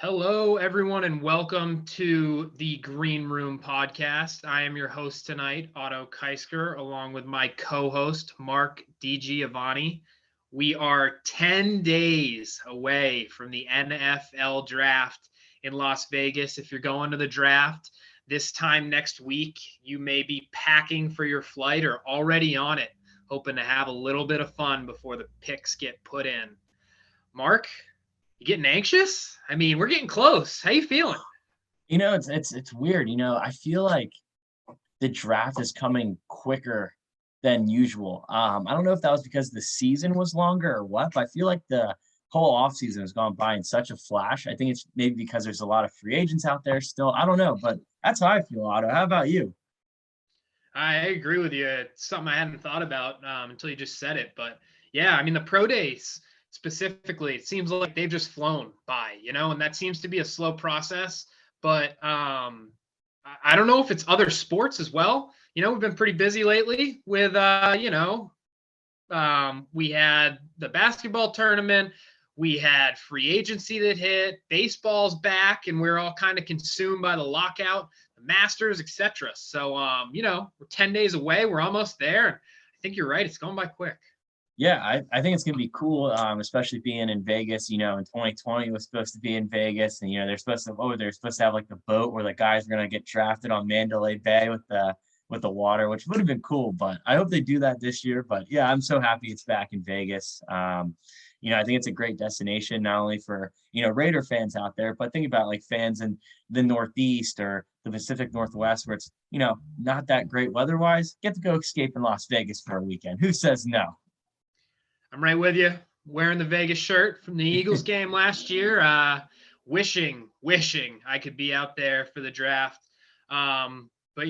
Hello, everyone, and welcome to the Green Room podcast. I am your host tonight, Otto Keisker, along with my co-host, Mark DiGiovanni. We are 10 days away from the NFL draft in Las Vegas. If you're going to the draft this time next week, you may be packing for your flight or already on it, hoping to have a little bit of fun before the picks get put in. Mark, you getting anxious? I mean, we're getting close. How you feeling? It's weird. I feel like the draft is coming quicker than usual. I don't know if that was because the season was longer or what, but I feel like the whole offseason has gone by in such a flash. I think it's maybe because there's a lot of free agents out there still. I don't know, but that's how I feel, Otto. How about you? I agree with you. It's something I hadn't thought about until you just said it. But yeah, I mean, the pro days specifically, it seems like they've just flown by, and that seems to be a slow process. But I don't know if it's other sports as well. We've been pretty busy lately with, we had the basketball tournament. We had free agency that hit. Baseball's back, and we're all kind of consumed by the lockout, the Masters, etc. So, we're 10 days away. We're almost there. I think you're right. It's going by quick. Yeah, I think it's gonna be cool, especially being in Vegas. In 2020 was supposed to be in Vegas, and they're supposed to have like the boat where the guys are gonna get drafted on Mandalay Bay with the water, which would have been cool. But I hope they do that this year. But yeah, I'm so happy it's back in Vegas. I think it's a great destination, not only for Raider fans out there, but think about like fans in the Northeast or the Pacific Northwest, where it's not that great weather-wise. Get to go escape in Las Vegas for a weekend. Who says no? I'm right with you. Wearing the Vegas shirt from the Eagles game last year. Wishing I could be out there for the draft. But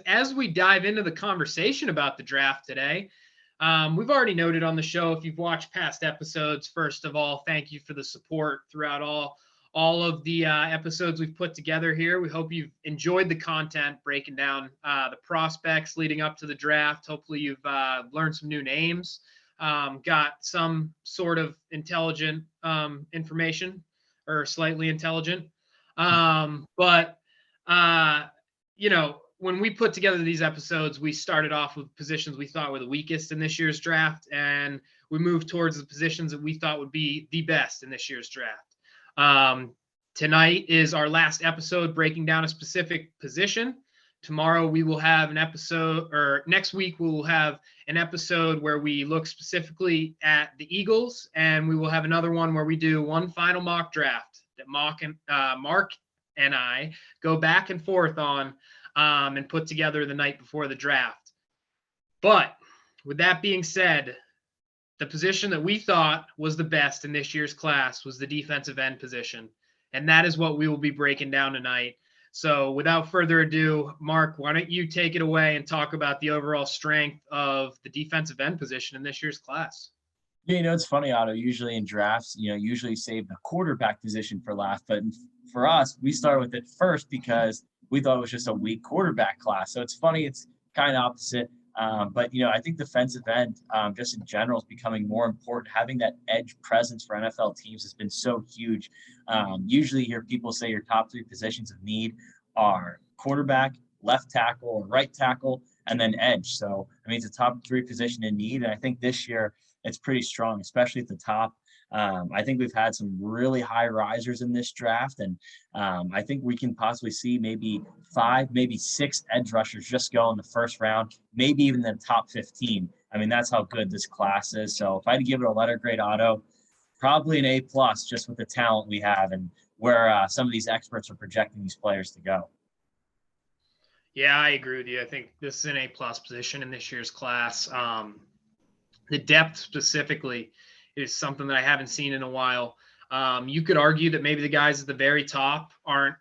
as we dive into the conversation about the draft today, we've already noted on the show, if you've watched past episodes, first of all, thank you for the support throughout all of the episodes we've put together here. We hope you've enjoyed the content, breaking down the prospects leading up to the draft. Hopefully you've learned some new names, got some sort of intelligent information, or slightly intelligent. But when we put together these episodes, we started off with positions we thought were the weakest in this year's draft, and we moved towards the positions that we thought would be the best in this year's draft. Tonight is our last episode breaking down a specific position. Tomorrow we will have an episode, or next week we will have an episode where we look specifically at the Eagles, and we will have another one where we do one final mock draft that Mark and I go back and forth on and put together the night before the draft. But with that being said, the position that we thought was the best in this year's class was the defensive end position. And that is what we will be breaking down tonight. So without further ado, Mark, why don't you take it away and talk about the overall strength of the defensive end position in this year's class? Yeah, it's funny, Otto. Usually in drafts, usually save the quarterback position for last. But for us, we started with it first because we thought it was just a weak quarterback class. So it's funny. It's kind of opposite. But I think defensive end, just in general, is becoming more important. Having that edge presence for NFL teams has been so huge. Usually, you hear people say your top three positions of need are quarterback, left tackle, or right tackle, and then edge. So I mean, it's a top three position in need. And I think this year it's pretty strong, especially at the top. I think we've had some really high risers in this draft, and I think we can possibly see maybe 5, maybe 6 edge rushers just go in the first round, maybe even the top 15. I mean, that's how good this class is. So if I had to give it a letter grade, Auto, probably an A+, just with the talent we have and where some of these experts are projecting these players to go. Yeah, I agree with you. I think this is an A+ position in this year's class. The depth specifically is something that I haven't seen in a while. You could argue that maybe the guys at the very top aren't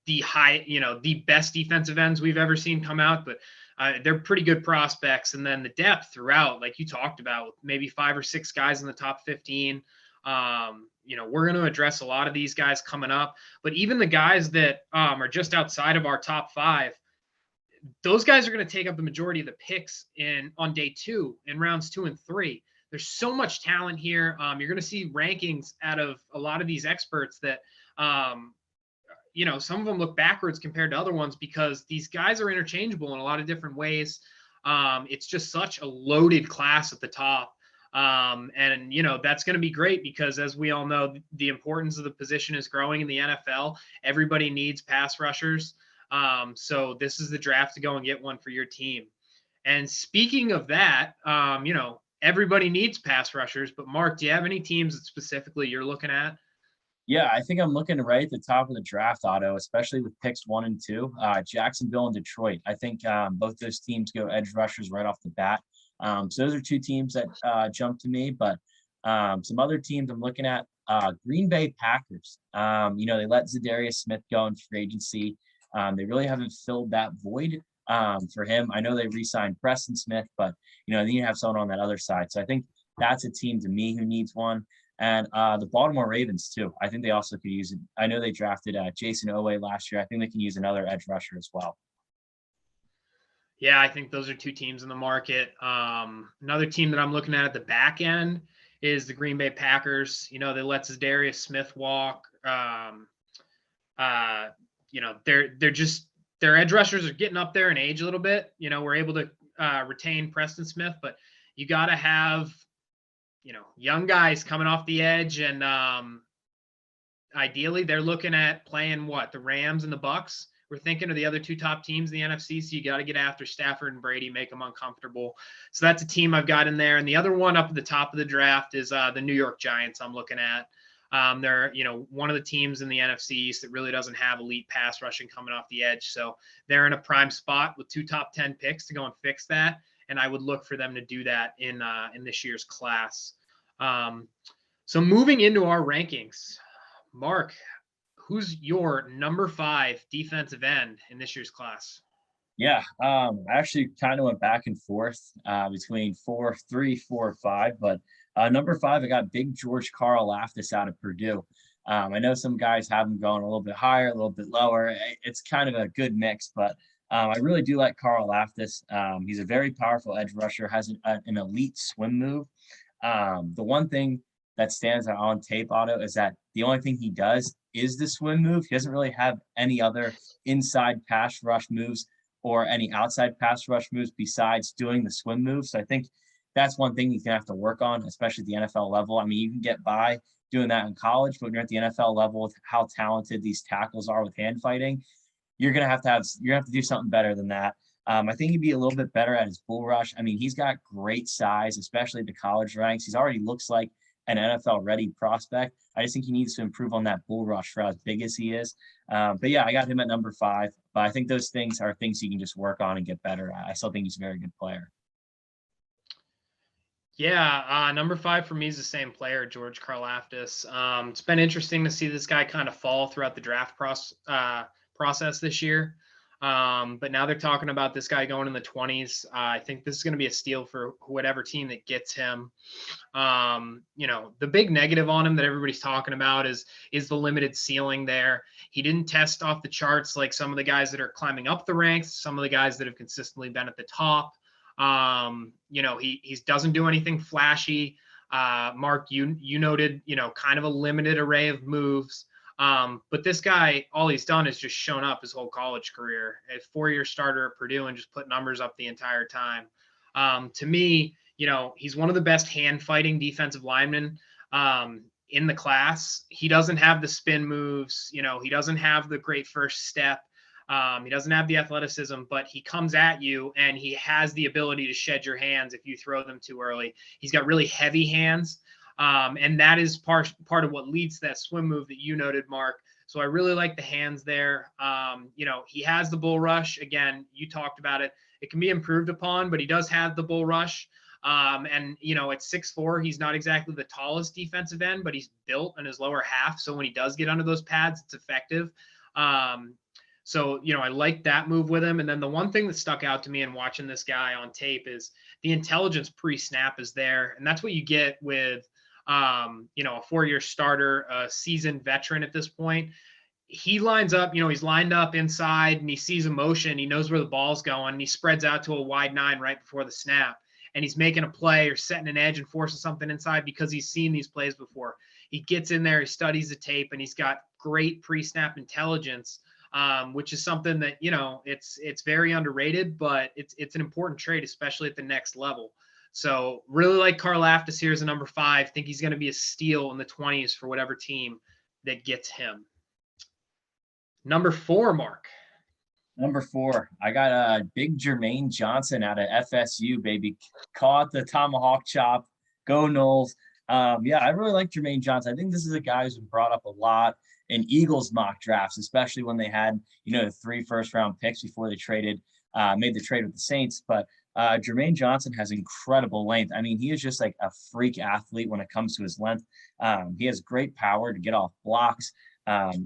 the best defensive ends we've ever seen come out, but they're pretty good prospects. And then the depth throughout, like you talked about, maybe 5 or 6 guys in the top 15. We're going to address a lot of these guys coming up, but even the guys that are just outside of our top 5, those guys are going to take up the majority of the picks on day 2 in rounds 2 and 3. There's so much talent here. You're going to see rankings out of a lot of these experts that Some of them look backwards compared to other ones because these guys are interchangeable in a lot of different ways. It's just such a loaded class at the top. That's going to be great because, as we all know, the importance of the position is growing in the NFL. Everybody needs pass rushers. So this is the draft to go and get one for your team. And speaking of that, everybody needs pass rushers. But Mark, do you have any teams that specifically you're looking at? Yeah, I think I'm looking right at the top of the draft, Otto, especially with picks 1 and 2. Jacksonville and Detroit. I think both those teams go edge rushers right off the bat. So those are two teams that jump to me. But some other teams I'm looking at, Green Bay Packers. They let Zadarius Smith go in free agency. They really haven't filled that void for him. I know they re-signed Preston Smith, but they need to have someone on that other side. So I think that's a team to me who needs one. And the Baltimore Ravens too. I think they also could use it. I know they drafted Jason Owe last year. I think they can use another edge rusher as well. Yeah, I think those are two teams in the market. Another team that I'm looking at the back end is the Green Bay Packers. They let Zadarius Smith walk. Their edge rushers are getting up there in age a little bit. We're able to retain Preston Smith, but you got to have young guys coming off the edge, and ideally they're looking at playing the Rams and the Bucks. We're thinking of the other two top teams in the NFC, so you got to get after Stafford and Brady, make them uncomfortable. So that's a team I've got in there. And the other one up at the top of the draft is the New York Giants I'm looking at. They're, one of the teams in the NFC East that really doesn't have elite pass rushing coming off the edge. So they're in a prime spot with 2 top 10 picks to go and fix that. And I would look for them to do that in this year's class. So moving into our rankings, Mark, who's your number 5 defensive end in this year's class? Yeah, I actually kind of went back and forth between 4, 3, 4, 5, but number 5, I got big George Karl Laftis out of Purdue. I know some guys have him going a little bit higher, a little bit lower. It's kind of a good mix, but I really do like Karl Laftis. He's a very powerful edge rusher, has an elite swim move. The one thing that stands out on tape, Otto, is that the only thing he does is the swim move. He doesn't really have any other inside pass rush moves or any outside pass rush moves besides doing the swim move. So I think that's one thing he's going to have to work on, especially at the NFL level. I mean, you can get by doing that in college, but when you're at the NFL level with how talented these tackles are with hand fighting, you're going to have to do something better than that. I think he'd be a little bit better at his bull rush. I mean, he's got great size, especially at the college ranks. He's already looks like an NFL-ready prospect. I just think he needs to improve on that bull rush for as big as he is. But yeah, I got him at number 5. But I think those things are things he can just work on and get better at. I still think he's a very good player. Yeah, number 5 for me is the same player, George Karlaftis. It's been interesting to see this guy kind of fall throughout the draft process this year. But now they're talking about this guy going in the 20s. I think this is going to be a steal for whatever team that gets him. The big negative on him that everybody's talking about is the limited ceiling there. He didn't test off the charts like some of the guys that are climbing up the ranks, some of the guys that have consistently been at the top. He doesn't do anything flashy. Mark, you noted, kind of a limited array of moves. But this guy, all he's done is just shown up his whole college career, a 4-year starter at Purdue, and just put numbers up the entire time. To me, he's one of the best hand fighting defensive linemen in the class. He doesn't have the spin moves. He doesn't have the great first step. He doesn't have the athleticism, but he comes at you and he has the ability to shed your hands if you throw them too early. He's got really heavy hands. And that is part of what leads to that swim move that you noted, Mark. So I really like the hands there. He has the bull rush. Again, you talked about it. It can be improved upon, but he does have the bull rush. At 6'4", he's not exactly the tallest defensive end, but he's built in his lower half. So when he does get under those pads, it's effective. I like that move with him. And then the one thing that stuck out to me in watching this guy on tape is the intelligence pre-snap is there. And that's what you get with, a 4-year starter, a seasoned veteran at this point. He lines up, he's lined up inside and he sees a motion. He knows where the ball's going and he spreads out to a wide 9 right before the snap. And he's making a play or setting an edge and forcing something inside because he's seen these plays before. he gets in there, he studies the tape, and he's got great pre-snap intelligence, which is something that, it's very underrated, but it's an important trait, especially at the next level. So really like Laftis here as a number 5. Think he's going to be a steal in the 20s for whatever team that gets him. Number 4, Mark. Number 4, I got a big Jermaine Johnson out of FSU, baby. Caught the tomahawk chop. Go Noles. Yeah, I really like Jermaine Johnson. I think this is a guy who's been brought up a lot in Eagles mock drafts, especially when they had, the 3 first-round picks before they made the trade with the Saints. But Jermaine Johnson has incredible length. I mean, he is just like a freak athlete when it comes to his length. He has great power to get off blocks.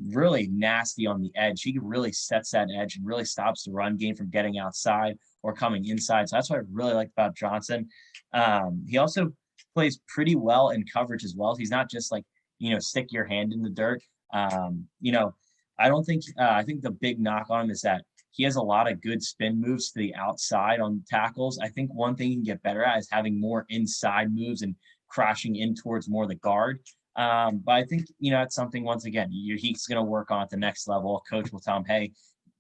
Really nasty on the edge. He really sets that edge and really stops the run game from getting outside or coming inside. So that's what I really like about Johnson. He also plays pretty well in coverage as well. He's not just like, stick your hand in the dirt. I don't think, I think the big knock on him is that he has a lot of good spin moves to the outside on tackles. I think one thing he can get better at is having more inside moves and crashing in towards more the guard. But I think, it's something, once again, he's going to work on at the next level. Coach will tell him, hey,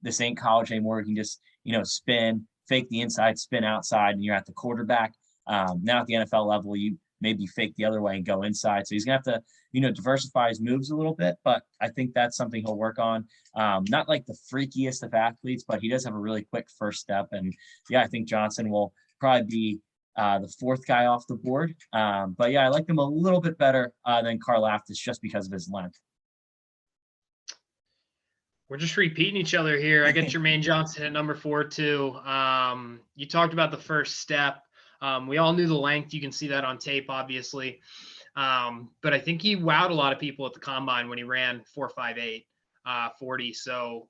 this ain't college anymore. You can just, spin, fake the inside, spin outside, and you're at the quarterback. Now at the NFL level, you maybe fake the other way and go inside. So he's going to have to, diversify his moves a little bit, but I think that's something he'll work on. Not like the freakiest of athletes, but he does have a really quick first step. And yeah, I think Johnson will probably be the 4th guy off the board. But yeah, I like him a little bit better than Laftis just because of his length. We're just repeating each other here. I get Jermaine Johnson at number 4 too. You talked about the first step. We all knew the length. You can see that on tape, obviously. But I think he wowed a lot of people at the combine when he ran 4.58 40. So,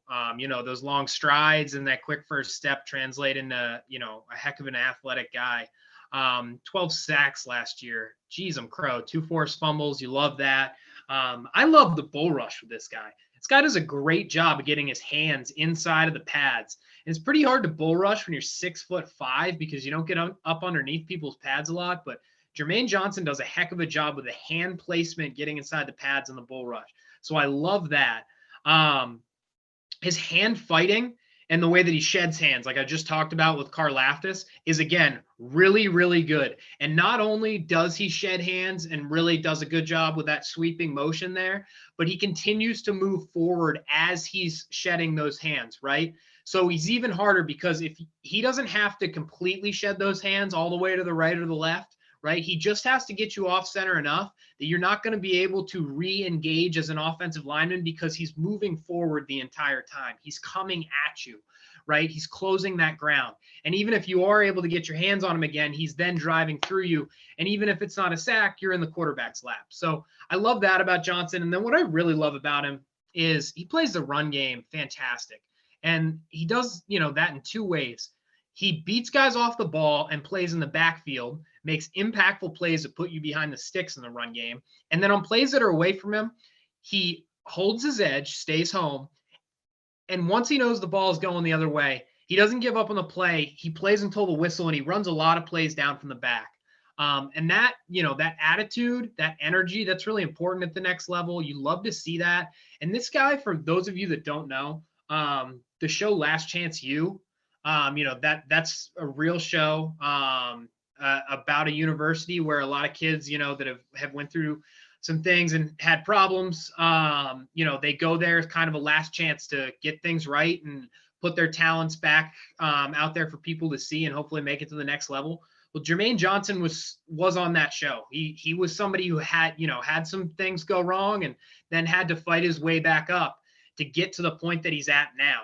those long strides and that quick first step translate into, a heck of an athletic guy. 12 sacks last year. Geez, I'm crow. 2 forced fumbles. You love that. I love the bull rush with this guy. This guy does a great job of getting his hands inside of the pads. And it's pretty hard to bull rush when you're 6'5" because you don't get up underneath people's pads a lot. But Jermaine Johnson does a heck of a job with the hand placement, getting inside the pads in the bull rush. So I love that. His hand fighting and the way that he sheds hands, like I just talked about with Laftis, is, again, really, really good. And not only does he shed hands and really does a good job with that sweeping motion there, but he continues to move forward as he's shedding those hands, right? So he's even harder because if he doesn't have to completely shed those hands all the way to the right or the left, right? He just has to get you off center enough that you're not going to be able to re-engage as an offensive lineman because he's moving forward the entire time. He's coming at you, right? He's closing that ground. And even if you are able to get your hands on him again, he's then driving through you. And even if it's not a sack, you're in the quarterback's lap. So I love that about Johnson. And then what I really love about him is he plays the run game fantastic. And he does, that in 2 ways. He beats guys off the ball and plays in the backfield, makes impactful plays that put you behind the sticks in the run game. And then on plays that are away from him, he holds his edge, stays home. And once he knows the ball is going the other way, he doesn't give up on the play. He plays until the whistle, and he runs a lot of plays down from the back. And that, that attitude, that energy, that's really important at the next level. You love to see that. And this guy, for those of you that don't know, the show Last Chance U, that's a real show about a university where a lot of kids, that have went through some things and had problems. They go there as kind of a last chance to get things right and put their talents back out there for people to see and hopefully make it to the next level. Well, Jermaine Johnson was on that show. He was somebody who had some things go wrong and then had to fight his way back up to get to the point that he's at now.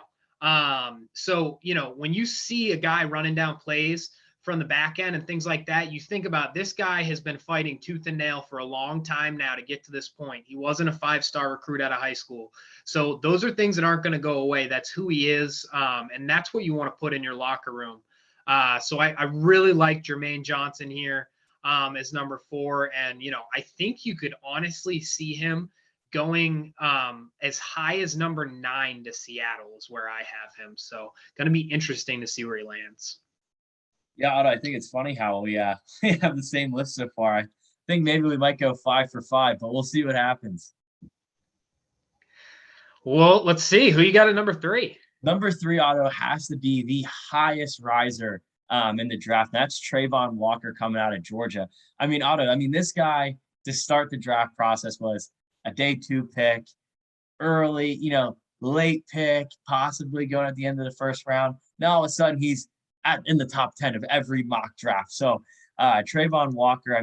So, when you see a guy running down plays from the back end and things like that, you think about this guy has been fighting tooth and nail for a long time now to get to this point. He wasn't a 5-star recruit out of high school. So those are things that aren't going to go away. That's who he is. And that's what you want to put in your locker room. So I really like Jermaine Johnson here as number 4. And, I think you could honestly see him going as high as number 9 to Seattle is where I have him. So going to be interesting to see where he lands. Yeah, Otto, I think it's funny how we have the same list so far. think maybe we might go 5 for 5, but we'll see what happens. Well, let's see who you got at number 3. Number 3, Otto, has to be the highest riser in the draft. That's Trayvon Walker coming out of Georgia. I mean, Otto, this guy to start the draft process was a day 2 pick, early, late pick, possibly going at the end of the first round. Now all of a sudden he's in the top 10 of every mock draft. So Trayvon Walker,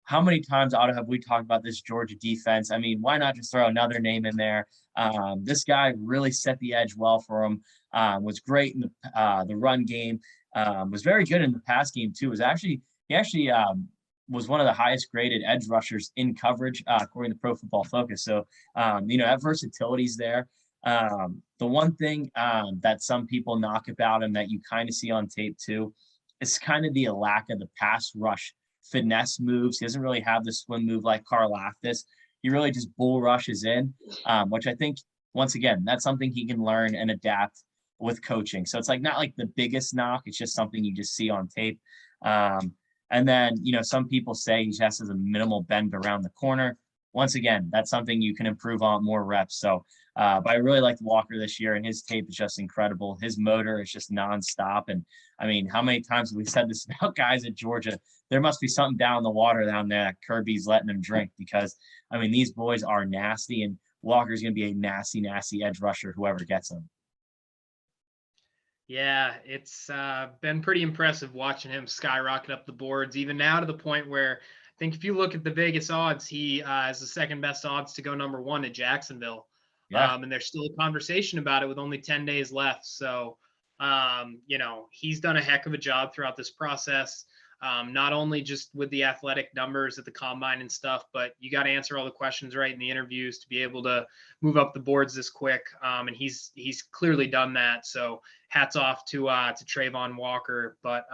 how many times, Otto, have we talked about this Georgia defense? Why not just throw another name in there? This guy really set the edge well for him. Was great in the run game. Was very good in the pass game too. He actually was one of the highest graded edge rushers in coverage according to Pro Football Focus. So that versatility's there. The one thing that some people knock about him that you kind of see on tape too is kind of the lack of the pass rush finesse moves. He doesn't really have the swim move like Carl Laftis. He really just bull rushes in, which I think, once again, that's something he can learn and adapt with coaching. So it's not like the biggest knock. It's just something you just see on tape. And then, some people say he just has a minimal bend around the corner. Once again, that's something you can improve on more reps. So, but I really liked Walker this year, and his tape is just incredible. His motor is just nonstop. And how many times have we said this about guys at Georgia? There must be something down the water down there that Kirby's letting them drink, because these boys are nasty, and Walker's going to be a nasty, nasty edge rusher, whoever gets him. Yeah, it's been pretty impressive watching him skyrocket up the boards, even now to the point where I think if you look at the Vegas odds, he has the second best odds to go number 1 at Jacksonville. Yeah. And there's still a conversation about it with only 10 days left. So, he's done a heck of a job throughout this process. Not only just with the athletic numbers at the combine and stuff, but you got to answer all the questions right in the interviews to be able to move up the boards this quick. And he's clearly done that. So hats off to Trayvon Walker, but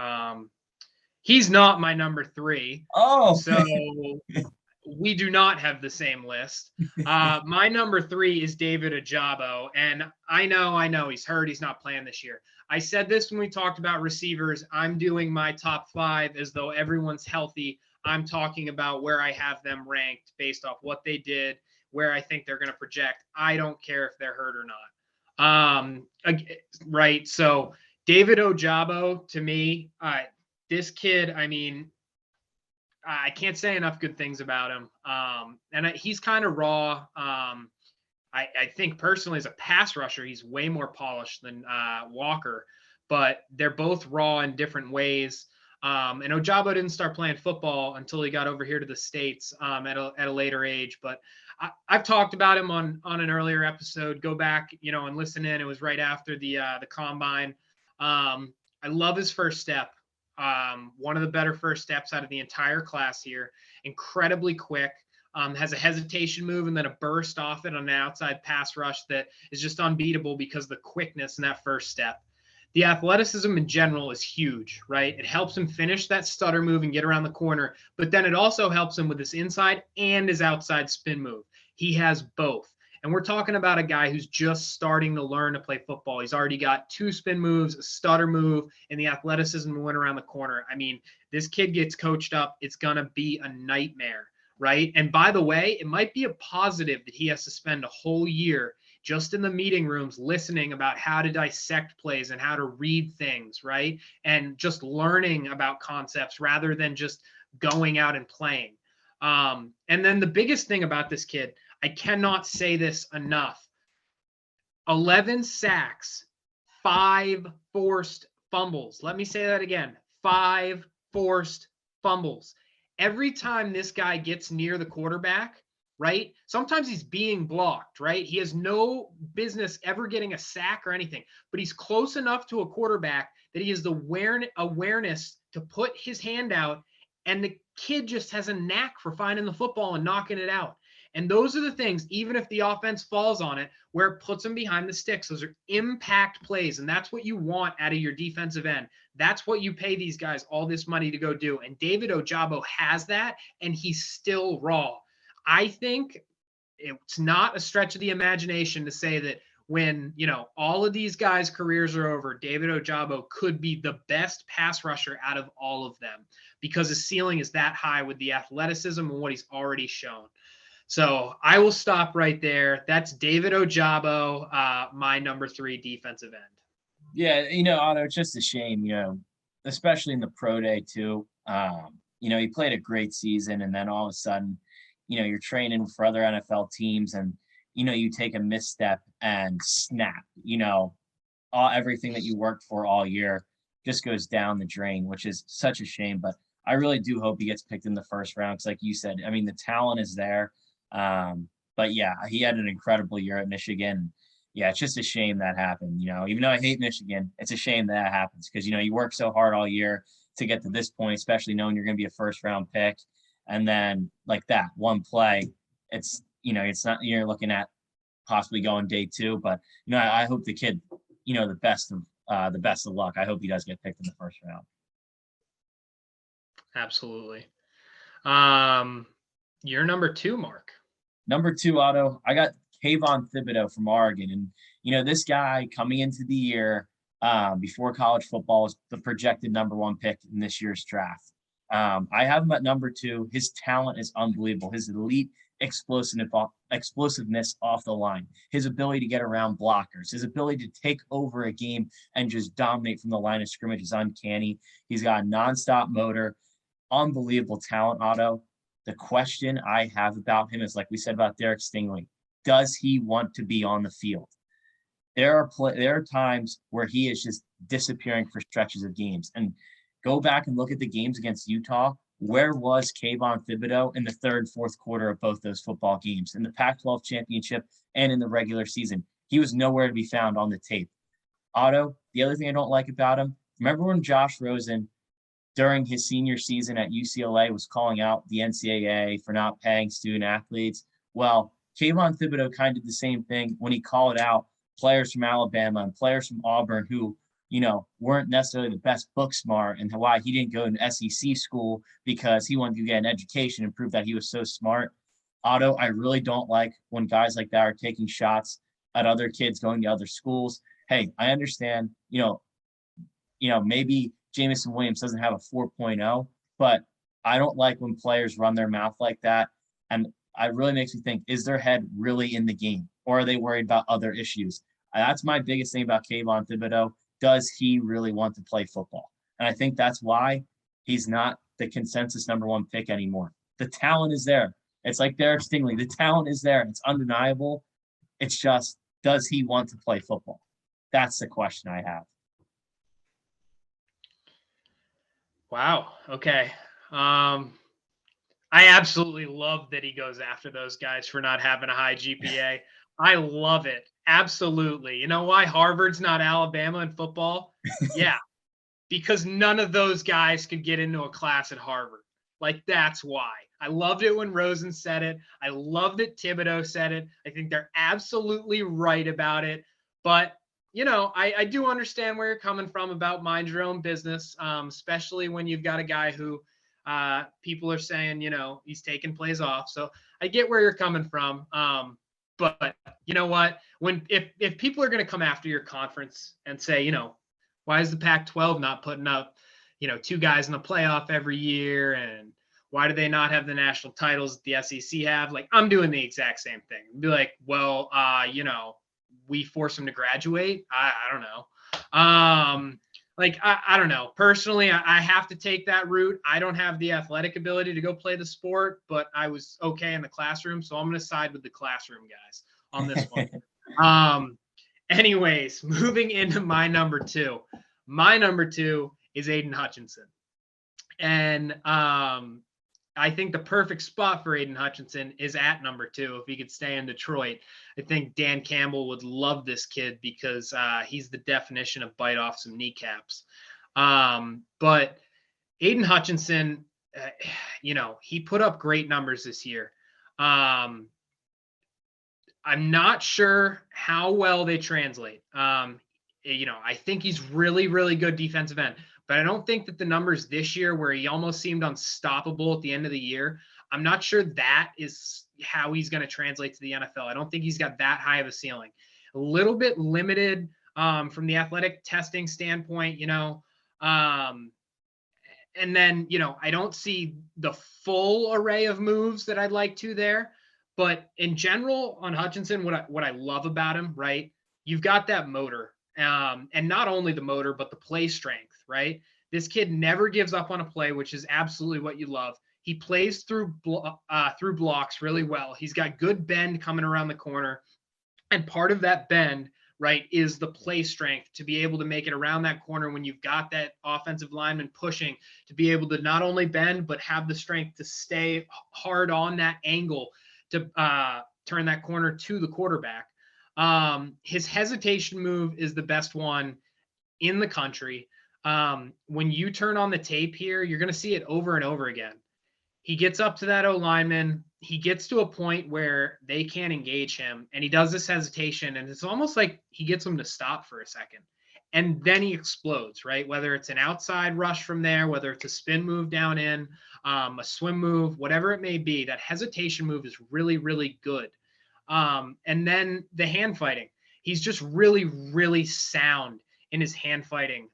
he's not my number 3. Oh, so we do not have the same list. My number 3 is David Ajabo, and I know he's hurt. He's not playing this year. I said this when we talked about receivers. I'm doing my top 5 as though everyone's healthy. I'm talking about where I have them ranked based off what they did, where I think they're going to project. I don't care if they're hurt or not. Right. So David Ajabo, to me, this kid, I can't say enough good things about him. And he's kind of raw. I think personally as a pass rusher, he's way more polished than Walker, but they're both raw in different ways. And Ajabo didn't start playing football until he got over here to the States at a later age. But I've talked about him on an earlier episode. Go back, and listen in. It was right after the combine. I love his first step. One of the better first steps out of the entire class here. Incredibly quick. Has a hesitation move and then a burst off it on an outside pass rush that is just unbeatable because of the quickness in that first step. The athleticism in general is huge, right? It helps him finish that stutter move and get around the corner, but then it also helps him with his inside and his outside spin move. He has both. And we're talking about a guy who's just starting to learn to play football. He's already got 2 spin moves, a stutter move, and the athleticism to win around the corner. This kid gets coached up. It's going to be a nightmare. Right. And by the way, it might be a positive that he has to spend a whole year just in the meeting rooms listening about how to dissect plays and how to read things. Right. And just learning about concepts rather than just going out and playing. And then the biggest thing about this kid, I cannot say this enough. 11 sacks, 5 forced fumbles. Let me say that again. 5 forced fumbles. Every time this guy gets near the quarterback, right? Sometimes he's being blocked, right? He has no business ever getting a sack or anything, but he's close enough to a quarterback that he has the awareness to put his hand out, and the kid just has a knack for finding the football and knocking it out. And those are the things, even if the offense falls on it, where it puts them behind the sticks. Those are impact plays, and that's what you want out of your defensive end. That's what you pay these guys all this money to go do. And David Ajabo has that, and he's still raw. I think it's not a stretch of the imagination to say that when, all of these guys' careers are over, David Ajabo could be the best pass rusher out of all of them because his ceiling is that high with the athleticism and what he's already shown. So I will stop right there. That's David Ajabo, my number 3 defensive end. Yeah, Otto, it's just a shame, especially in the pro day too. He played a great season, and then all of a sudden, you're training for other NFL teams, and you take a misstep and snap. Everything that you worked for all year just goes down the drain, which is such a shame. But I really do hope he gets picked in the first round because, like you said, I mean, the talent is there. But yeah, he had an incredible year at Michigan. Yeah, it's just a shame that happened. Even though I hate Michigan, it's a shame that happens because, you work so hard all year to get to this point, especially knowing you're going to be a first round pick. And then like that one play, it's not, you're looking at possibly going day 2, but I hope the kid, the best of luck. I hope he does get picked in the first round. Absolutely. You're number 2, Mark. Number 2, Otto, I got Kayvon Thibodeaux from Oregon. And, this guy coming into the year before college football was the projected number 1 pick in this year's draft. I have him at number 2. His talent is unbelievable. His elite explosiveness off the line, his ability to get around blockers, his ability to take over a game and just dominate from the line of scrimmage is uncanny. He's got a nonstop motor, unbelievable talent, Otto. The question I have about him is, like we said about Derek Stingley, does he want to be on the field? There are times where he is just disappearing for stretches of games. And go back and look at the games against Utah. Where was Kayvon Thibodeaux in the third, fourth quarter of both those football games, in the Pac-12 championship and in the regular season? He was nowhere to be found on the tape. Otto, the other thing I don't like about him, remember when Josh Rosen, during his senior season at UCLA, was calling out the NCAA for not paying student athletes? Well, Kayvon Thibodeaux kind of did the same thing when he called out players from Alabama and players from Auburn who, weren't necessarily the best book smart, and why he didn't go to SEC school because he wanted to get an education and prove that he was so smart. Otto, I really don't like when guys like that are taking shots at other kids going to other schools. Hey, I understand, maybe Jamison Williams doesn't have a 4.0, but I don't like when players run their mouth like that. And it really makes me think, is their head really in the game, or are they worried about other issues? That's my biggest thing about Kayvon Thibodeaux. Does he really want to play football? And I think that's why he's not the consensus number 1 pick anymore. The talent is there. It's like Derek Stingley. The talent is there. It's undeniable. It's just, does he want to play football? That's the question I have. Wow. Okay. I absolutely love that he goes after those guys for not having a high GPA. I love it. Absolutely. You know why Harvard's not Alabama in football? Yeah, because none of those guys could get into a class at Harvard. Like, that's why. I loved it when Rosen said it. I love that Thibodeaux said it. I think they're absolutely right about it. But, I do understand where you're coming from about mind your own business, especially when you've got a guy who people are saying, he's taking plays off. So I get where you're coming from. But you know what? If people are going to come after your conference and say, why is the Pac-12 not putting up, 2 guys in the playoff every year, and why do they not have the national titles that the SEC have? Like, I'm doing the exact same thing. Be like, well, we force them to graduate. I don't know. I don't know. Personally, I have to take that route. I don't have the athletic ability to go play the sport, but I was okay in the classroom. So I'm going to side with the classroom guys on this one. Anyways, moving into my number 2. My number 2 is Aiden Hutchinson. And I think the perfect spot for Aiden Hutchinson is at number 2 if he could stay in Detroit. I think Dan Campbell would love this kid because he's the definition of bite off some kneecaps. But Aiden Hutchinson, he put up great numbers this year. I'm not sure how well they translate. I think he's really, really good defensive end. But I don't think that the numbers this year, where he almost seemed unstoppable at the end of the year, I'm not sure that is how he's going to translate to the NFL. I don't think he's got that high of a ceiling. a little bit limited from the athletic testing standpoint, and then, I don't see the full array of moves that I'd like to there. But in general, on Hutchinson, what I love about him, right? You've got that motor, and not only the motor, but the play strength, right? This kid never gives up on a play, which is absolutely what you love. He plays through blocks really well. He's got good bend coming around the corner, and part of that bend, right, is the play strength to be able to make it around that corner when you've got that offensive lineman pushing, to be able to not only bend, but have the strength to stay hard on that angle to turn that corner to the quarterback. His hesitation move is the best one in the country. When you turn on the tape here, you're going to see it over and over again. He gets up to that O lineman. He gets to a point where they can't engage him, and he does this hesitation, and it's almost like he gets them to stop for a second, and then he explodes, right? Whether it's an outside rush from there, whether it's a spin move down in, a swim move, whatever it may be, that hesitation move is really, really good. And then the hand fighting. He's just really, really sound in his hand fighting.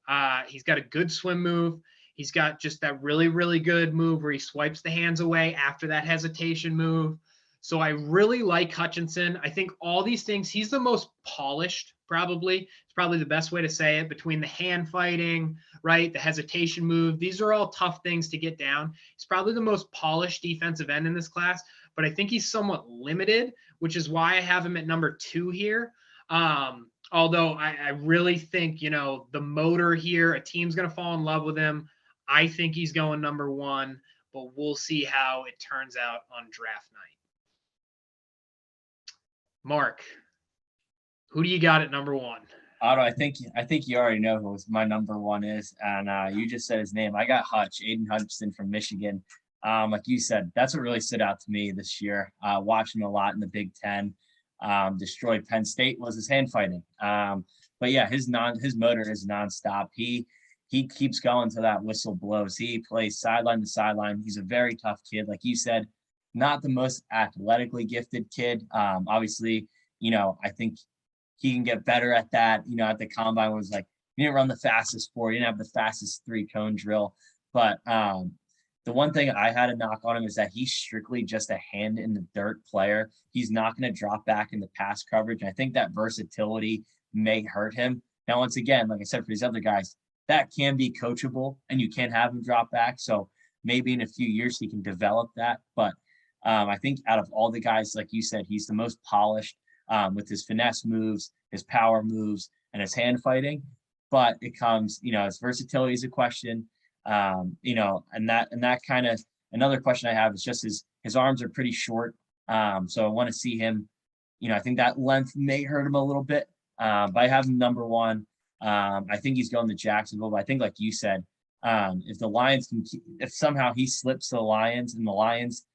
He's got a good swim move. He's got just that really, really good move where he swipes the hands away after that hesitation move. So I really like Hutchinson. I think all these things, he's the most polished, probably. It's probably the best way to say it, between the hand fighting, right, the hesitation move. These are all tough things to get down. He's probably the most polished defensive end in this class, but I think he's somewhat limited, which is why I have him at number 2 here. Although I really think, the motor here, a team's going to fall in love with him. I think he's going number 1, but we'll see how it turns out on draft night. Mark, who do you got at number 1? Otto, I think you already know who my number 1 is, and you just said his name. I got Hutch, Aiden Hudson from Michigan. Like you said, that's what really stood out to me this year. Watching a lot in the Big Ten. Destroyed Penn State was his hand fighting. But yeah, his motor is nonstop. He keeps going till that whistle blows. He plays sideline to sideline. He's a very tough kid. Like you said, not the most athletically gifted kid. Obviously, I think he can get better at that. At the combine was like, you didn't run the fastest 4, you didn't have the fastest 3-cone drill. But the one thing I had to knock on him is that he's strictly just a hand in the dirt player. He's not going to drop back into pass coverage. And I think that versatility may hurt him. Now, once again, like I said, for these other guys, that can be coachable and you can have him drop back. So maybe in a few years he can develop that. But I think out of all the guys, like you said, he's the most polished with his finesse moves, his power moves, and his hand fighting. But it comes, his versatility is a question. And that kind of, another question I have is just his arms are pretty short. So I want to see him, I think that length may hurt him a little bit. But I have him number 1. I think he's going to Jacksonville, but I think, like you said, if the Lions if somehow he slips to the Lions and the Lions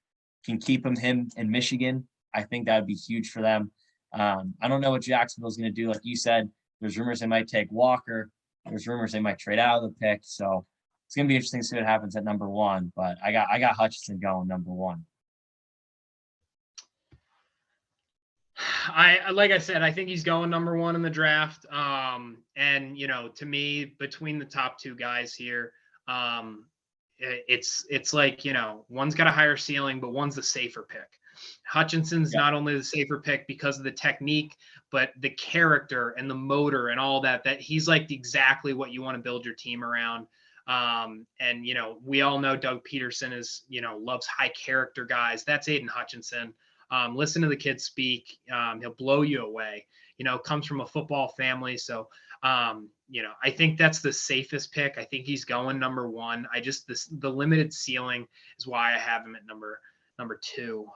can keep him in Michigan, I think that would be huge for them. I don't know what Jacksonville's going to do. Like you said, there's rumors they might take Walker. There's rumors they might trade out of the pick. So it's going to be interesting to see what happens at number 1, but I got Hutchinson going number 1. Like I said, I think he's going number 1 in the draft. And to me, between the top 2 guys here, it's like, one's got a higher ceiling, but one's the safer pick. Hutchinson's not only the safer pick because of the technique, but the character and the motor and all that he's like exactly what you want to build your team around. And we all know Doug Peterson is, loves high character guys. That's Aiden Hutchinson. Listen to the kid speak. He'll blow you away. Comes from a football family. So, I think that's the safest pick. I think he's going number 1. The limited ceiling is why I have him at number 2.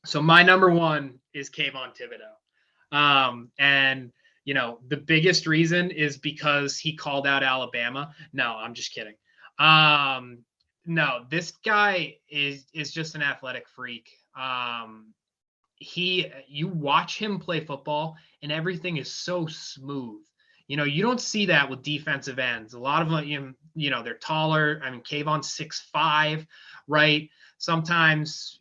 So my number 1 is Kayvon Thibodeaux. And the biggest reason is because he called out Alabama. No, I'm just kidding. No, this guy is just an athletic freak. You watch him play football and everything is so smooth. You don't see that with defensive ends. A lot of them, they're taller. I mean, Kayvon's 6'5", right? Sometimes,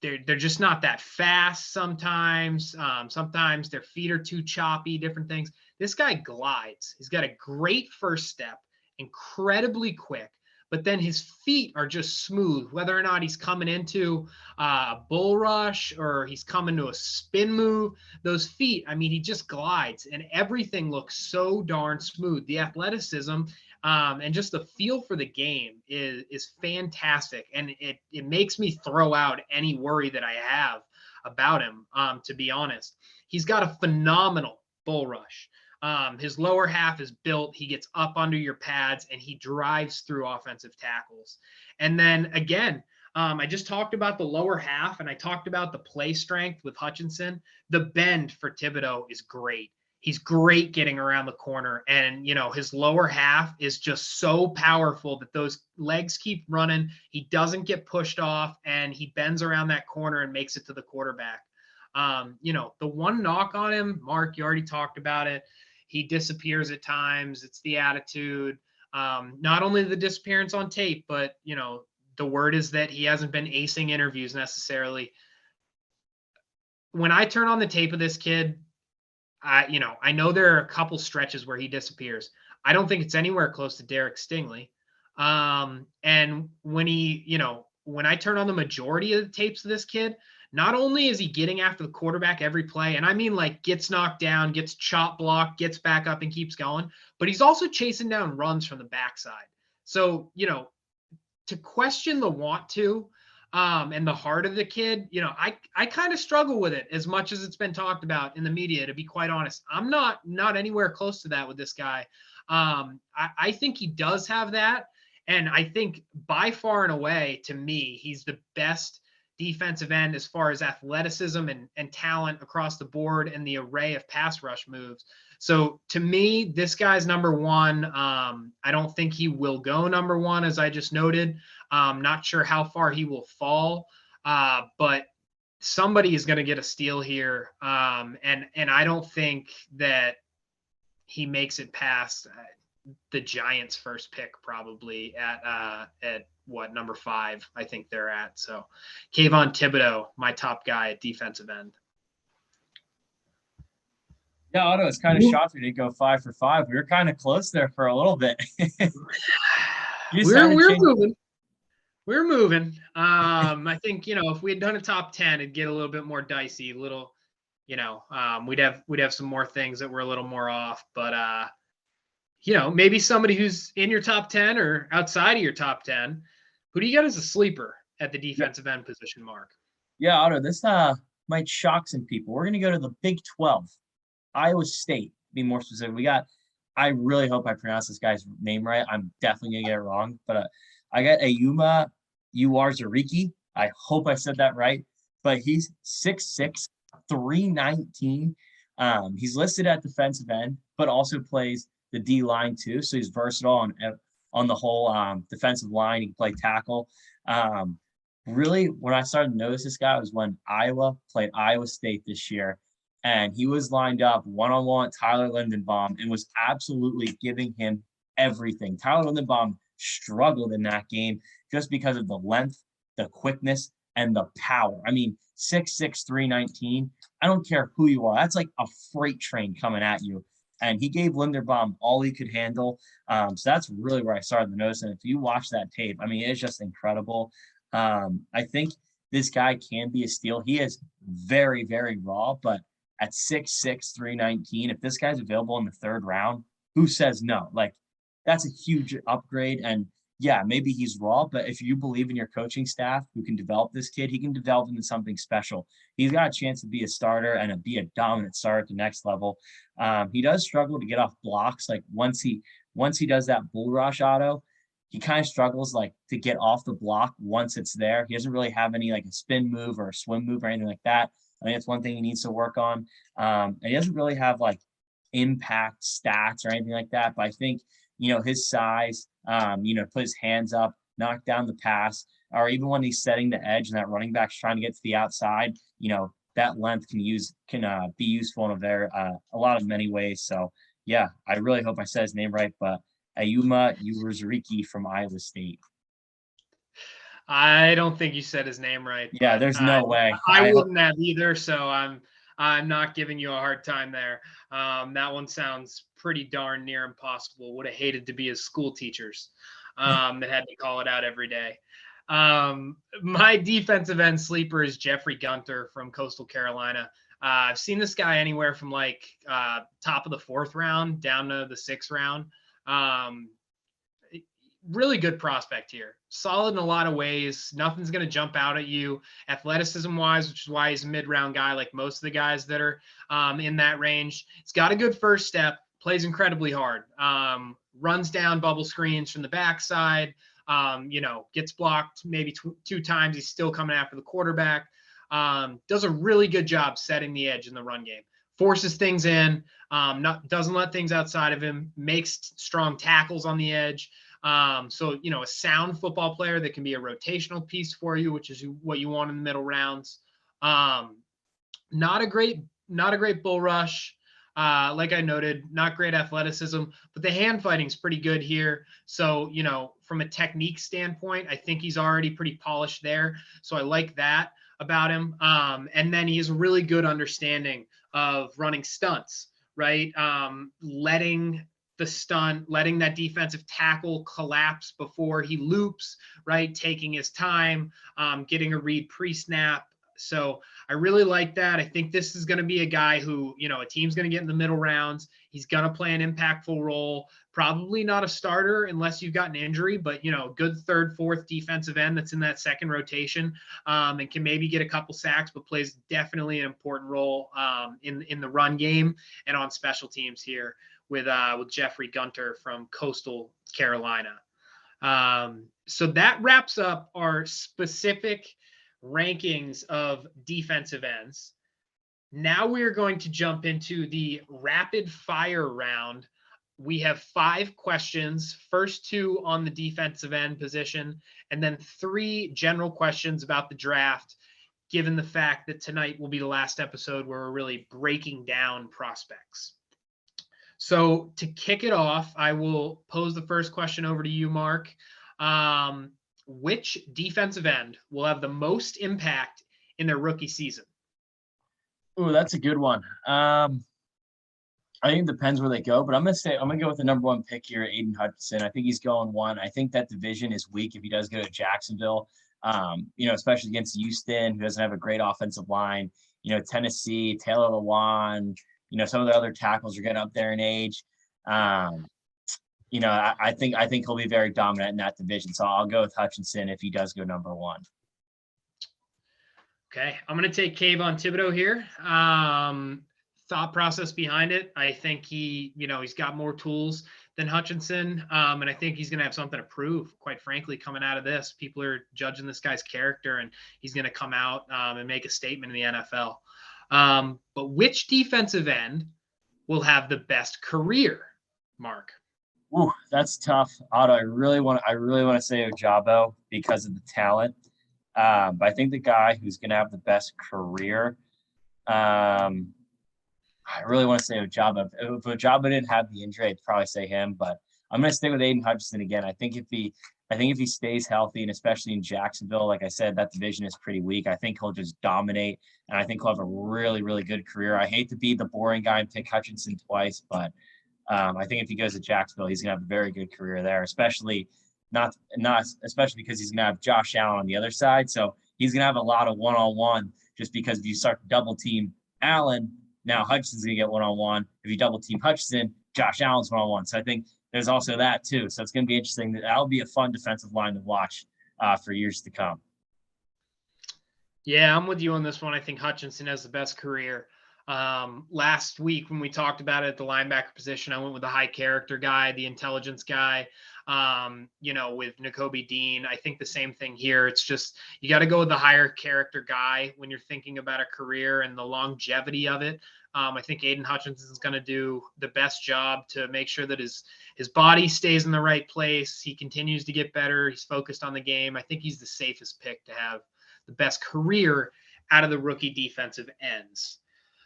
they're just not that fast sometimes. Sometimes their feet are too choppy, different things. This guy glides. He's got a great first step, incredibly quick, but then his feet are just smooth, whether or not he's coming into a bull rush or he's coming to a spin move. Those feet, I mean, he just glides and everything looks so darn smooth. The athleticism and just the feel for the game is fantastic. And it makes me throw out any worry that I have about him, to be honest. He's got a phenomenal bull rush. His lower half is built. He gets up under your pads and he drives through offensive tackles. And then again, I just talked about the lower half and I talked about the play strength with Hutchinson. The bend for Thibodeaux is great. He's great getting around the corner, and his lower half is just so powerful that those legs keep running. He doesn't get pushed off, and he bends around that corner and makes it to the quarterback. The one knock on him, Mark, you already talked about it. He disappears at times. It's the attitude. Not only the disappearance on tape, but the word is that he hasn't been acing interviews necessarily. When I turn on the tape of this kid, I know there are a couple stretches where he disappears. I don't think it's anywhere close to Derek Stingley. And when I turn on the majority of the tapes of this kid, not only is he getting after the quarterback every play, and I mean like gets knocked down, gets chop blocked, gets back up and keeps going, but he's also chasing down runs from the backside. So, to question the want to, and the heart of the kid, I kind of struggle with it as much as it's been talked about in the media, to be quite honest. I'm not anywhere close to that with this guy. I think he does have that. And I think by far and away, to me, he's the best defensive end as far as athleticism and talent across the board and the array of pass rush moves. So to me, this guy's number one. I don't think he will go number one, as I just noted. Not sure how far he will fall, but somebody is going to get a steal here. And I don't think that he makes it past the Giants' first pick, probably at what, number 5, I think they're at. So Kayvon Thibodeaux, my top guy at defensive end. Yeah, Otto, it's kind of shocking to go 5 for 5. We were kind of close there for a little bit. We're moving. We're moving. I think, if we had done a top 10, it'd get a little bit more dicey, we'd have some more things that were a little more off, but maybe somebody who's in your top 10 or outside of your top 10. Who do you got as a sleeper at the defensive end position, Mark? Yeah, Otto, this might shock some people. We're going to go to the Big 12, Iowa State, to be more specific. I really hope I pronounce this guy's name right. I'm definitely going to get it wrong, but I got Ayuma Uwarzariki. I hope I said that right, but he's 6'6", 319. He's listed at defensive end, but also plays the D line too. So he's versatile on the whole defensive line. He can play tackle. Really, when I started to notice this guy was when Iowa played Iowa State this year, and he was lined up one-on-one with Tyler Lindenbaum and was absolutely giving him everything. Tyler Lindenbaum struggled in that game just because of the length, the quickness, and the power. I mean, 6'6", 319. I don't care who you are. That's like a freight train coming at you. And he gave Linderbaum all he could handle. So that's really where I started to notice. And if you watch that tape, I mean, it's just incredible. I think this guy can be a steal. He is very, very raw, but at 6'6", 319, if this guy's available in the 3rd round, who says no? Like, that's a huge upgrade. And yeah, maybe he's raw, but if you believe in your coaching staff who can develop this kid, he can develop into something special. He's got a chance to be a starter and be a dominant starter at the next level. He does struggle to get off blocks. Like once he does that bull rush, Otto, he kind of struggles like to get off the block once it's there. He doesn't really have any like a spin move or a swim move or anything like that. I think that's one thing he needs to work on. And he doesn't really have like impact stats or anything like that. But I think, his size, put his hands up, knock down the pass, or even when he's setting the edge and that running back's trying to get to the outside, that length can be useful in a lot of many ways. So yeah, I really hope I said his name right, but Ayuma Uwarzariki from Iowa State. I don't think you said his name right, Yeah, but there's no way. I wouldn't have either. So I'm not giving you a hard time there. That one sounds pretty darn near impossible. Would have hated to be his school teachers that had to call it out every day. My defensive end sleeper is Jeffrey Gunter from Coastal Carolina. I've seen this guy anywhere from like top of the 4th round down to the 6th round. Really good prospect here. Solid in a lot of ways. Nothing's going to jump out at you athleticism wise, which is why he's a mid-round guy like most of the guys that are in that range. He's got a good first step, plays incredibly hard, runs down bubble screens from the backside, gets blocked maybe 2 times. He's still coming after the quarterback. Does a really good job setting the edge in the run game. Forces things in, doesn't let things outside of him, makes strong tackles on the edge. So, a sound football player that can be a rotational piece for you, which is what you want in the middle rounds. Not a great bull rush. Like I noted, not great athleticism, but the hand fighting is pretty good here. So, from a technique standpoint, I think he's already pretty polished there. So I like that about him. And then he has a really good understanding of running stunts, right? Letting that defensive tackle collapse before he loops, right? Taking his time, getting a read pre-snap. So I really like that. I think this is going to be a guy who, a team's going to get in the middle rounds. He's going to play an impactful role, probably not a starter unless you've got an injury, but, good 3rd, 4th defensive end that's in that second rotation and can maybe get a couple sacks, but plays definitely an important role in the run game and on special teams here with Jeffrey Gunter from Coastal Carolina. So that wraps up our specific rankings of defensive ends. Now we are going to jump into the rapid fire round. We have 5 questions, first 2 on the defensive end position, and then 3 general questions about the draft, given the fact that tonight will be the last episode where we're really breaking down prospects. So to kick it off, I will pose the first question over to you, Mark. Which defensive end will have the most impact in their rookie season? Ooh, that's a good one. I think it depends where they go, but I'm gonna go with the number 1 pick here, Aiden Hutchinson. I think he's going 1. I think that division is weak if he does go to Jacksonville. Especially against Houston, who doesn't have a great offensive line. Tennessee, Taylor Lewan. Some of the other tackles are getting up there in age. I think he'll be very dominant in that division. So I'll go with Hutchinson if he does go number 1. Okay, I'm going to take Kayvon Thibodeaux here. Thought process behind it. I think he's got more tools than Hutchinson, and I think he's going to have something to prove. Quite frankly, coming out of this, people are judging this guy's character, and he's going to come out and make a statement in the NFL. But which defensive end will have the best career, Mark? Ooh, that's tough. Otto, I really want to say Ajabo because of the talent. But I think the guy who's going to have the best career, I really want to say Ajabo. If Ajabo didn't have the injury, I'd probably say him. But I'm going to stay with Aiden Hudson again. I think if he stays healthy, and especially in Jacksonville, like I said, that division is pretty weak. I think he'll just dominate, and I think he'll have a really, really good career. I hate to be the boring guy and pick Hutchinson twice, but I think if he goes to Jacksonville, he's going to have a very good career there, especially because he's going to have Josh Allen on the other side. So he's going to have a lot of one-on-one just because if you start to double team Allen, now Hutchinson's going to get one-on-one. If you double team Hutchinson, Josh Allen's one-on-one. So I think there's also that too. So it's going to be interesting. That'll be a fun defensive line to watch for years to come. Yeah, I'm with you on this one. I think Hutchinson has the best career. Last week when we talked about it at the linebacker position, I went with the high character guy, the intelligence guy, with Nakobe Dean. I think the same thing here. It's just, you got to go with the higher character guy when you're thinking about a career and the longevity of it. I think Aiden Hutchinson is going to do the best job to make sure that his body stays in the right place. He continues to get better. He's focused on the game. I think he's the safest pick to have the best career out of the rookie defensive ends.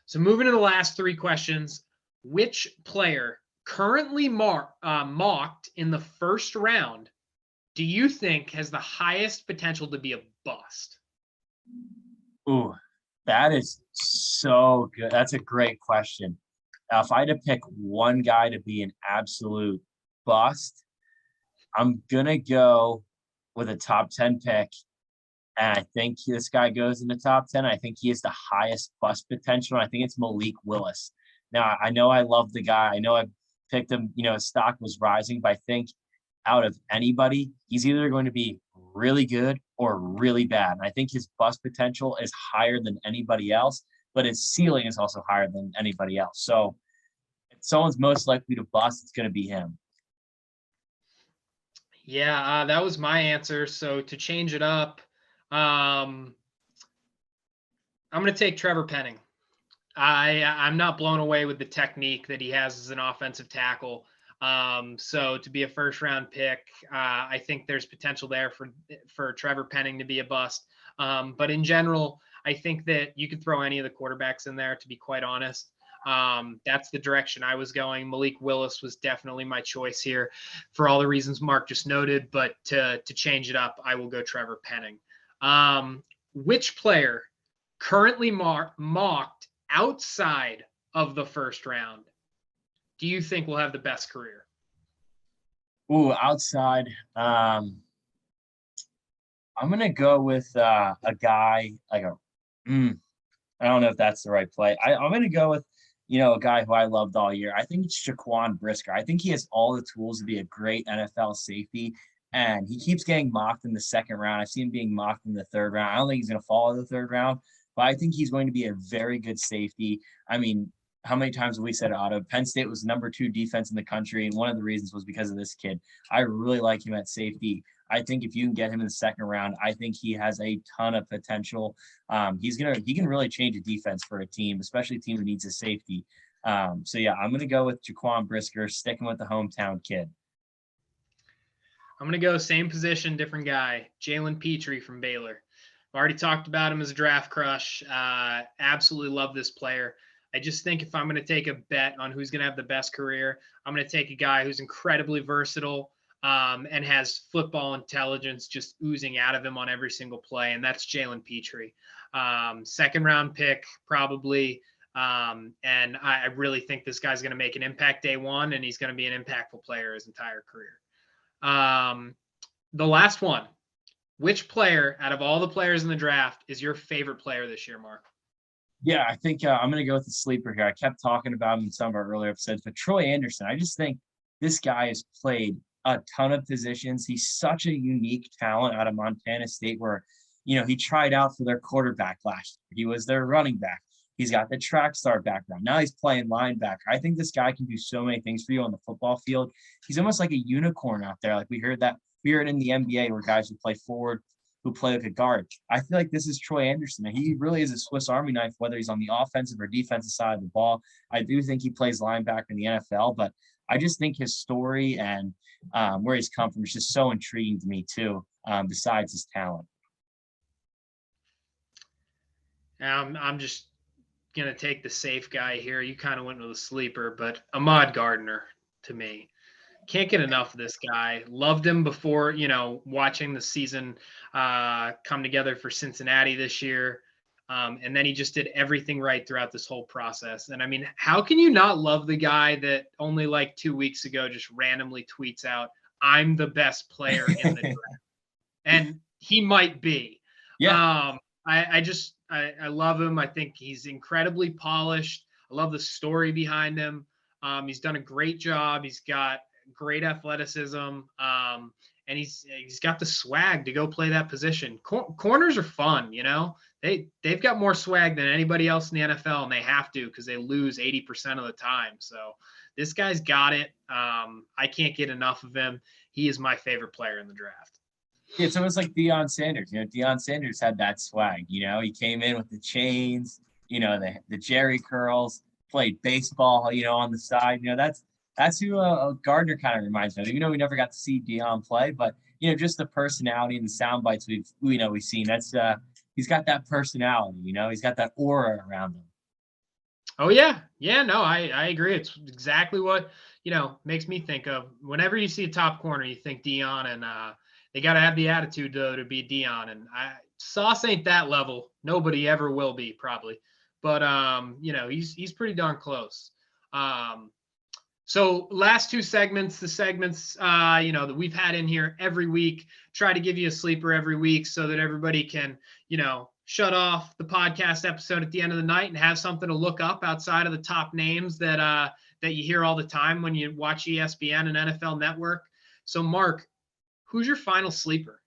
So moving to the last 3 questions, which player currently mocked in the first round do you think has the highest potential to be a bust? Ooh, that is so good. That's a great question. Now, if I had to pick one guy to be an absolute bust, I'm gonna go with a top 10 pick. And I think this guy goes in the top 10. I think he has the highest bust potential. And I think it's Malik Willis. Now, I know I love the guy. I know I picked him, his stock was rising, but I think out of anybody, he's either going to be really good or really bad. And I think his bust potential is higher than anybody else, but his ceiling is also higher than anybody else. So if someone's most likely to bust, it's going to be him. Yeah, that was my answer. So to change it up, I'm going to take Trevor Penning. I'm not blown away with the technique that he has as an offensive tackle. So to be a first round pick, I think there's potential there for Trevor Penning to be a bust. But in general, I think that you could throw any of the quarterbacks in there, to be quite honest. That's the direction I was going. Malik Willis was definitely my choice here for all the reasons Mark just noted, but to change it up, I will go Trevor Penning. Which player currently mocked outside of the first round do you think will have the best career? Ooh, outside. I'm gonna go with a guy like I don't know if that's the right play. I'm gonna go with a guy who I loved all year. I think it's Shaquan Brisker. I think he has all the tools to be a great NFL safety, and he keeps getting mocked in the second round. I've seen him being mocked in the third round. I don't think he's gonna fall in the third round, but I think he's going to be a very good safety. I mean, how many times have we said Otto? Penn State was number 2 defense in the country, and one of the reasons was because of this kid. I really like him at safety. I think if you can get him in the second round, I think he has a ton of potential. He can really change a defense for a team, especially a team that needs a safety. So yeah, I'm gonna go with Jaquan Brisker, sticking with the hometown kid. I'm going to go same position, different guy, Jalen Petry from Baylor. I've already talked about him as a draft crush. Absolutely love this player. I just think if I'm going to take a bet on who's going to have the best career, I'm going to take a guy who's incredibly versatile and has football intelligence just oozing out of him on every single play, and that's Jalen Petry. Second round pick, probably. And I really think this guy's going to make an impact day one, and he's going to be an impactful player his entire career. The last one, which player out of all the players in the draft is your favorite player this year, Mark? Yeah, I think I'm going to go with the sleeper here. I kept talking about him in some of our earlier episodes, but Troy Anderson, I just think this guy has played a ton of positions. He's such a unique talent out of Montana State where, he tried out for their quarterback last year. He was their running back. He's got the track star background. Now he's playing linebacker. I think this guy can do so many things for you on the football field. He's almost like a unicorn out there. Like we heard in the NBA where guys who play forward, who play like a guard. I feel like this is Troy Anderson. He really is a Swiss Army knife, whether he's on the offensive or defensive side of the ball. I do think he plays linebacker in the NFL, but I just think his story and where he's come from is just so intriguing to me too, besides his talent. I'm just going to take the safe guy here. You kind of went with a sleeper, but Ahmad Gardner to me. Can't get enough of this guy. Loved him before, watching the season come together for Cincinnati this year. And then he just did everything right throughout this whole process. And I mean, how can you not love the guy that only like 2 weeks ago just randomly tweets out, "I'm the best player in the draft"? And he might be. Yeah. I love him. I think he's incredibly polished. I love the story behind him. He's done a great job. He's got great athleticism, and he's got the swag to go play that position. Corners are fun, they've got more swag than anybody else in the NFL, and they have to because they lose 80% of the time. So this guy's got it. I can't get enough of him. He is my favorite player in the draft. It's almost like Dion Sanders. Dion Sanders had that swag. He came in with the chains, the Jerry curls, played baseball, on the side. That's who Gardner kind of reminds me of. We never got to see Dion play, but just the personality and the sound bites we've seen. That's he's got that personality. He's got that aura around him. Oh yeah, no, I agree. It's exactly what makes me think of whenever you see a top corner. You think Dion and They got to have the attitude, though, to be Dion. And Sauce ain't that level. Nobody ever will be, probably. But, he's pretty darn close. So last two segments, the segments, that we've had in here every week, try to give you a sleeper every week so that everybody can, shut off the podcast episode at the end of the night and have something to look up outside of the top names that you hear all the time when you watch ESPN and NFL Network. So, Mark, who's your final sleeper?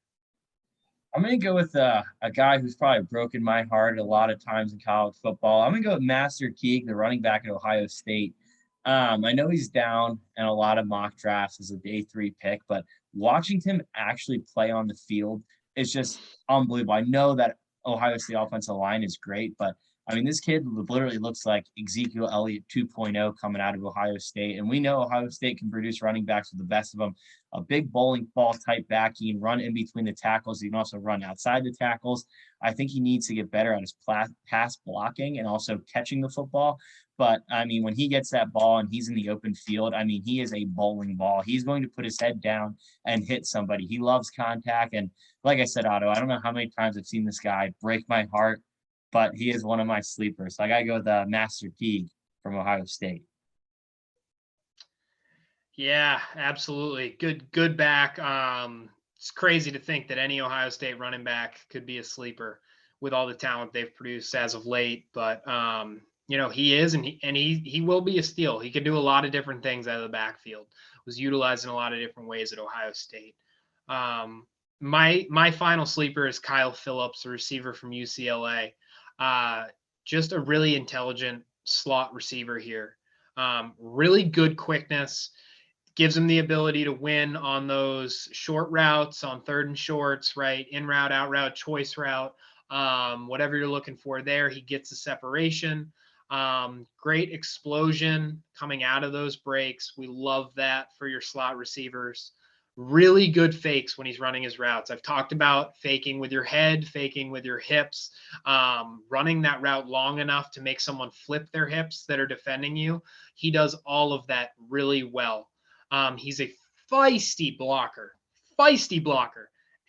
I'm going to go with a guy who's probably broken my heart a lot of times in college football. I'm going to go with Master Teague, the running back at Ohio State. I know he's down in a lot of mock drafts as a day 3 pick, but watching him actually play on the field is just unbelievable. I know that Ohio State offensive line is great, but I mean, this kid literally looks like Ezekiel Elliott 2.0 coming out of Ohio State. And we know Ohio State can produce running backs with the best of them. A big bowling ball type back. He can run in between the tackles. He can also run outside the tackles. I think he needs to get better at his pass blocking and also catching the football. But, I mean, when he gets that ball and he's in the open field, I mean, he is a bowling ball. He's going to put his head down and hit somebody. He loves contact. And like I said, Otto, I don't know how many times I've seen this guy break my heart, but he is one of my sleepers. So I got to go with Master Teague from Ohio State. Yeah, absolutely. Good back. It's crazy to think that any Ohio State running back could be a sleeper with all the talent they've produced as of late. But, he is, and he will be a steal. He can do a lot of different things out of the backfield. Was utilized in a lot of different ways at Ohio State. My final sleeper is Kyle Phillips, a receiver from UCLA. Just a really intelligent slot receiver here. Really good quickness, gives him the ability to win on those short routes, on 3rd and shorts, right? In route, out route, choice route, whatever you're looking for there, he gets the separation. Great explosion coming out of those breaks. We love that for your slot receivers. Really good fakes when he's running his routes. I've talked about faking with your head, faking with your hips, running that route long enough to make someone flip their hips that are defending you. He does all of that really well. He's a feisty blocker.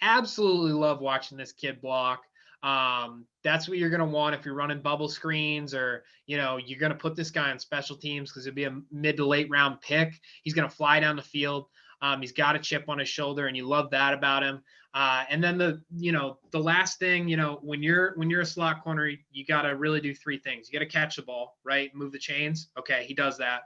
Absolutely love watching this kid block. That's what you're going to want if you're running bubble screens, or, you're going to put this guy on special teams because it'd be a mid to late round pick. He's going to fly down the field. He's got a chip on his shoulder, and you love that about him. And then the last thing, when you're a slot corner, you got to really do 3 things. You got to catch the ball, right? Move the chains. Okay, he does that.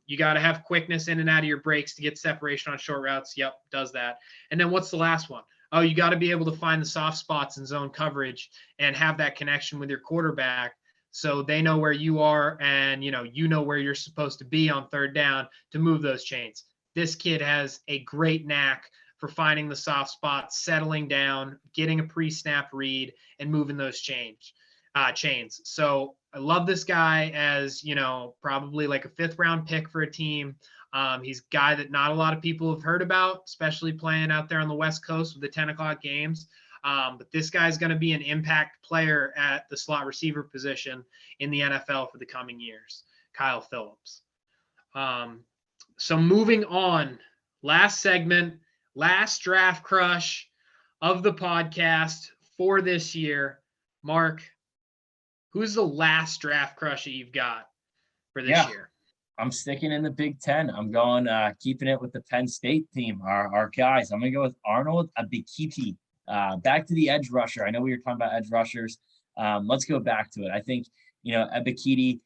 You got to have quickness in and out of your breaks to get separation on short routes. Yep, does that. And then what's the last one? Oh, you got to be able to find the soft spots in zone coverage and have that connection with your quarterback so they know where you are, and you know where you're supposed to be on 3rd down to move those chains. This kid has a great knack for finding the soft spots, settling down, getting a pre-snap read, and moving those chains. So I love this guy as, probably like a 5th round pick for a team. He's a guy that not a lot of people have heard about, especially playing out there on the West Coast with the 10 o'clock games. But this guy's going to be an impact player at the slot receiver position in the NFL for the coming years, Kyle Phillips. So moving on, last segment, last draft crush of the podcast for this year. Mark, who's the last draft crush that you've got for this year? I'm sticking in the Big Ten. I'm going, keeping it with the Penn State team, our guys. I'm going to go with Arnold Ebiketie, back to the edge rusher. I know we were talking about edge rushers. Let's go back to it. I think, Ebiketie,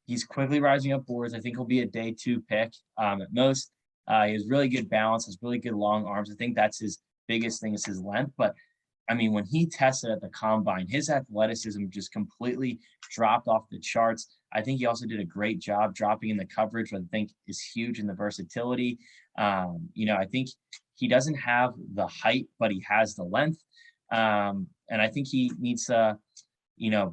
he's quickly rising up boards. I think he'll be a day 2 pick at most. He has really good balance, has really good long arms. I think that's his biggest thing is his length. But, I mean, when he tested at the combine, his athleticism just completely dropped off the charts. I think he also did a great job dropping in the coverage, which I think is huge in the versatility. I think he doesn't have the height, but he has the length. And I think he needs to,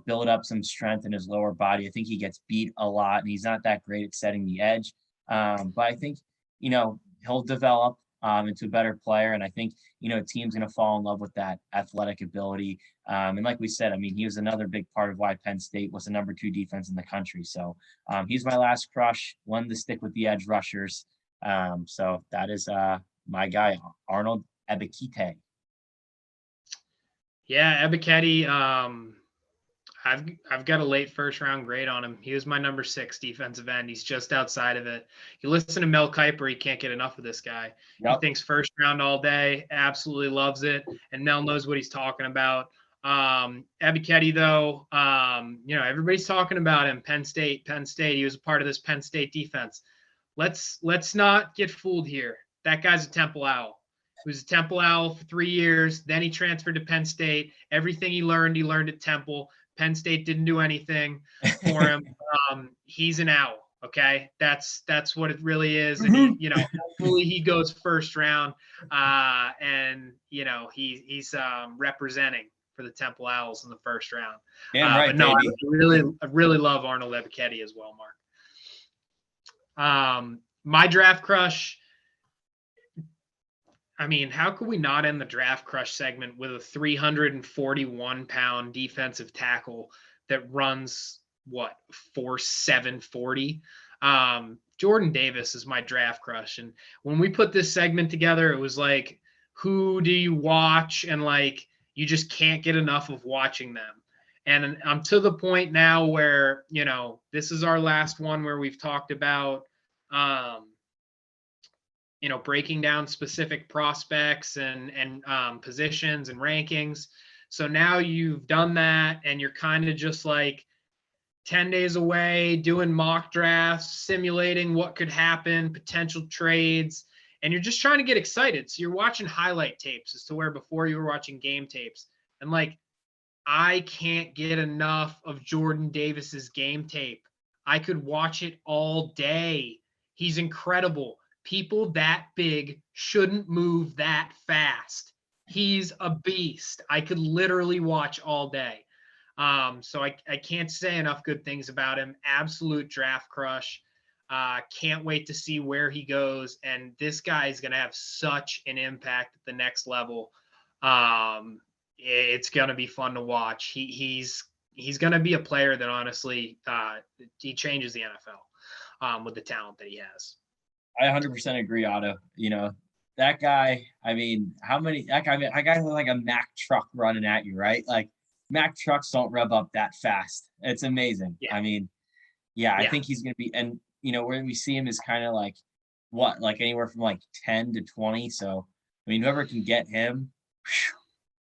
build up some strength in his lower body. I think he gets beat a lot, and he's not that great at setting the edge. But I think, he'll develop into a better player. And I think, a team's going to fall in love with that athletic ability. And like we said, I mean, he was another big part of why Penn State was the number 2 defense in the country. So he's my last crush, one to stick with the edge rushers. So that is my guy, Arnold Ebiketie. Yeah, Ebiketie, I've got a late first round grade on him. He was my number 6 defensive end. He's just outside of it. You listen to Mel Kiper, he can't get enough of this guy. He thinks first round all day, absolutely loves it, and Mel knows what he's talking about. Ebiketie, though, everybody's talking about him. Penn State. He was a part of this Penn State defense. Let's not get fooled here. That guy's a Temple Owl. He was a Temple Owl for 3 years. Then he transferred to Penn State. Everything he learned at Temple. Penn State didn't do anything for him. He's an owl. Okay, that's what it really is. And hopefully he goes first round. And he's representing for the Temple Owls in the first round. Damn right, but no, baby. I really love Arnold Ebiketie as well, Mark. My draft crush. I mean, how could we not end the draft crush segment with a 341-pound defensive tackle that runs 4.7 40? Jordan Davis is my draft crush. And when we put this segment together, it was like, who do you watch? And you just can't get enough of watching them. And I'm to the point now where, this is our last one where we've talked about, breaking down specific prospects and positions and rankings. So now you've done that and you're kind of just 10 days away doing mock drafts, simulating what could happen, potential trades, and you're just trying to get excited. So you're watching highlight tapes as to where before you were watching game tapes. And I can't get enough of Jordan Davis's game tape. I could watch it all day. He's incredible. People that big shouldn't move that fast. He's a beast. I could literally watch all day. So I can't say enough good things about him. Absolute draft crush. Can't wait to see where he goes. And this guy is going to have such an impact at the next level. It's going to be fun to watch. He's going to be a player that honestly, he changes the NFL with the talent that he has. I 100% agree, Otto. That guy, that guy looks like a Mack truck running at you, right? Mack trucks don't rev up that fast. It's amazing. Yeah. I think he's going to be, and, where we see him is kind of anywhere from 10 to 20. So, whoever can get him,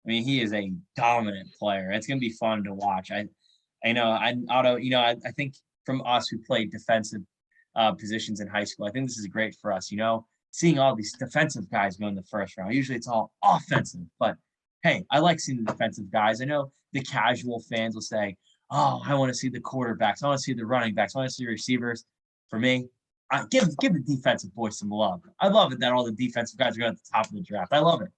he is a dominant player. It's going to be fun to watch. Otto, I think from us who played defensive positions in high school, I think this is great for us, seeing all these defensive guys go in the first round. Usually it's all offensive, but hey, I like seeing the defensive guys. I know the casual fans will say, oh, I want to see the quarterbacks. I want to see the running backs. I want to see the receivers. For me, give the defensive boys some love. I love it that all the defensive guys are going at the top of the draft. I love it.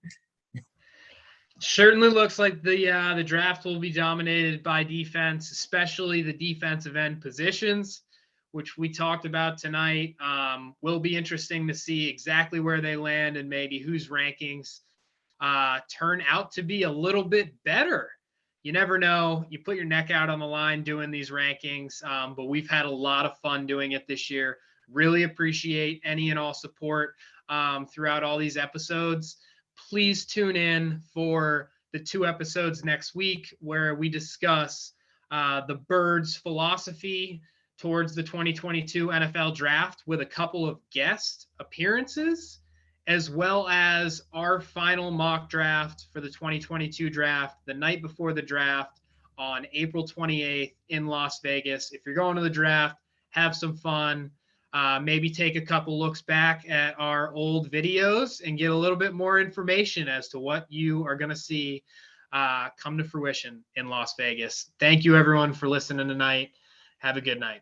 Certainly looks like the draft will be dominated by defense, especially the defensive end positions, which we talked about tonight. Will be interesting to see exactly where they land and maybe whose rankings turn out to be a little bit better. You never know. You put your neck out on the line doing these rankings, but we've had a lot of fun doing it this year. Really appreciate any and all support throughout all these episodes. Please tune in for the 2 episodes next week where we discuss the Birds' philosophy towards the 2022 NFL draft with a couple of guest appearances, as well as our final mock draft for the 2022 draft the night before the draft on April 28th in Las Vegas. If you're going to the draft, have some fun. Maybe take a couple looks back at our old videos and get a little bit more information as to what you are going to see come to fruition in Las Vegas. Thank you, everyone, for listening tonight. Have a good night.